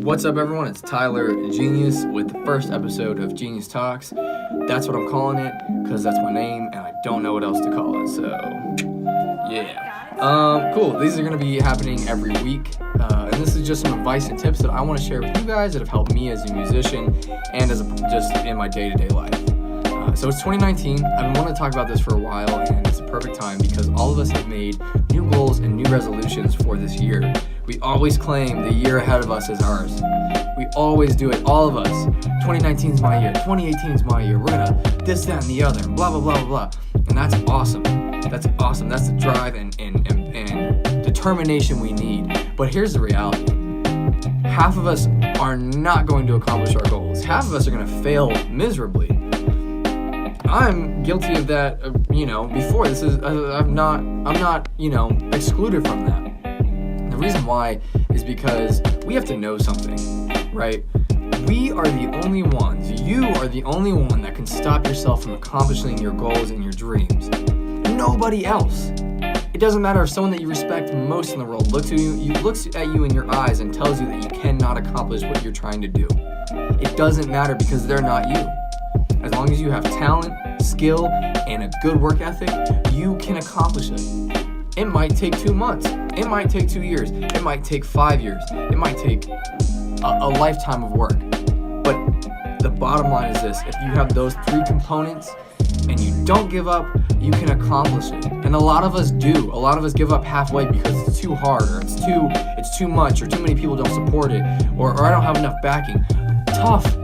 What's up, everyone? It's Tyler Genius with the first episode of Genius Talks. That's what I'm calling it because that's my name and I don't know what else to call it. So, yeah. Cool. These are going to be happening every week. And this is just some advice and tips that I want to share with you guys that have helped me as a musician and just in my day-to-day life. So it's 2019. I've been wanting to talk about this for a while, and it's a perfect time because all of us have made new goals and new resolutions for this year. We always claim the year ahead of us is ours. We always do it, all of us. 2019 is my year, 2018 is my year. We're gonna this, that, and the other, and blah, blah, blah, blah, blah. And that's awesome. That's awesome. That's the drive and determination we need. But here's the reality. Half of us are not going to accomplish our goals. Half of us are gonna fail miserably. I'm guilty of that, before. I'm not, excluded from that. The reason why is because we have to know something, right? We are the only ones, you are the only one that can stop yourself from accomplishing your goals and your dreams. Nobody else. It doesn't matter if someone that you respect most in the world looks at you in your eyes and tells you that you cannot accomplish what you're trying to do. It doesn't matter because they're not you. As long as you have talent, skill, and a good work ethic, you can accomplish it. It might take 2 months. It might take 2 years. It might take 5 years. It might take a lifetime of work. But the bottom line is this. If you have those 3 components and you don't give up, you can accomplish it. And a lot of us do. A lot of us give up halfway because it's too hard, or it's too much, or too many people don't support it, or I don't have enough backing. Tough.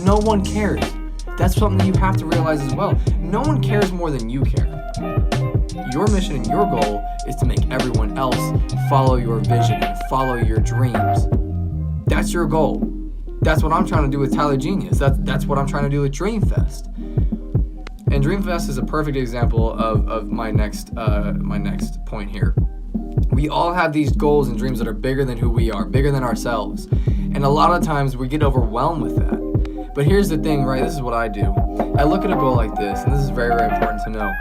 No one cares. That's something you have to realize as well. No one cares more than you care. Your mission and your goal is to make everyone else follow your vision and follow your dreams. That's your goal. That's what I'm trying to do with Tyler Genius. That's what I'm trying to do with Dreamfest. And Dreamfest is a perfect example of my next point here. We all have these goals and dreams that are bigger than who we are, bigger than ourselves. And a lot of times we get overwhelmed with that. But here's the thing, right? This is what I do. I look at a goal like this, and this is very, very important to know.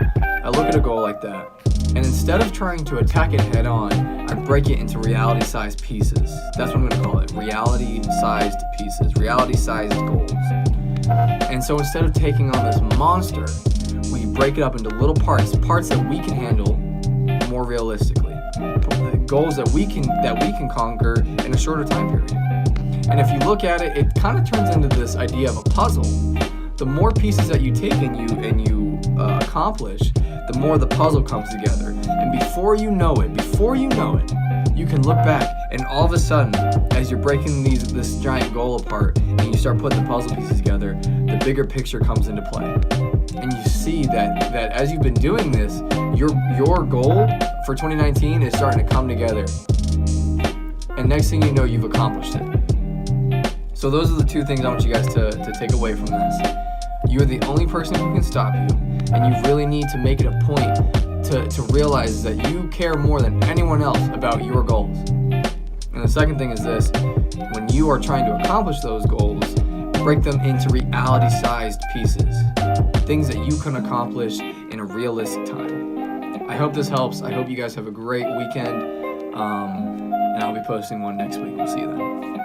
I look at a goal like that, and instead of trying to attack it head on, I break it into reality-sized pieces. That's what I'm going to call it, reality-sized pieces, reality-sized goals. And so instead of taking on this monster, we break it up into little parts that we can handle more realistically, goals that we can conquer in a shorter time period. And if you look at it, it kind of turns into this idea of a puzzle. The more pieces that you take and you accomplish, the more the puzzle comes together. And before you know it, you can look back and all of a sudden, as you're breaking this giant goal apart and you start putting the puzzle pieces together, the bigger picture comes into play. And you see that as you've been doing this, your goal for 2019 is starting to come together. And next thing you know, you've accomplished it. So those are the 2 things I want you guys to take away from this. You're the only person who can stop you, and you really need to make it a point to realize that you care more than anyone else about your goals. And the second thing is this. When you are trying to accomplish those goals, break them into reality-sized pieces. Things that you can accomplish in a realistic time. I hope this helps. I hope you guys have a great weekend. And I'll be posting one next week. We'll see you then.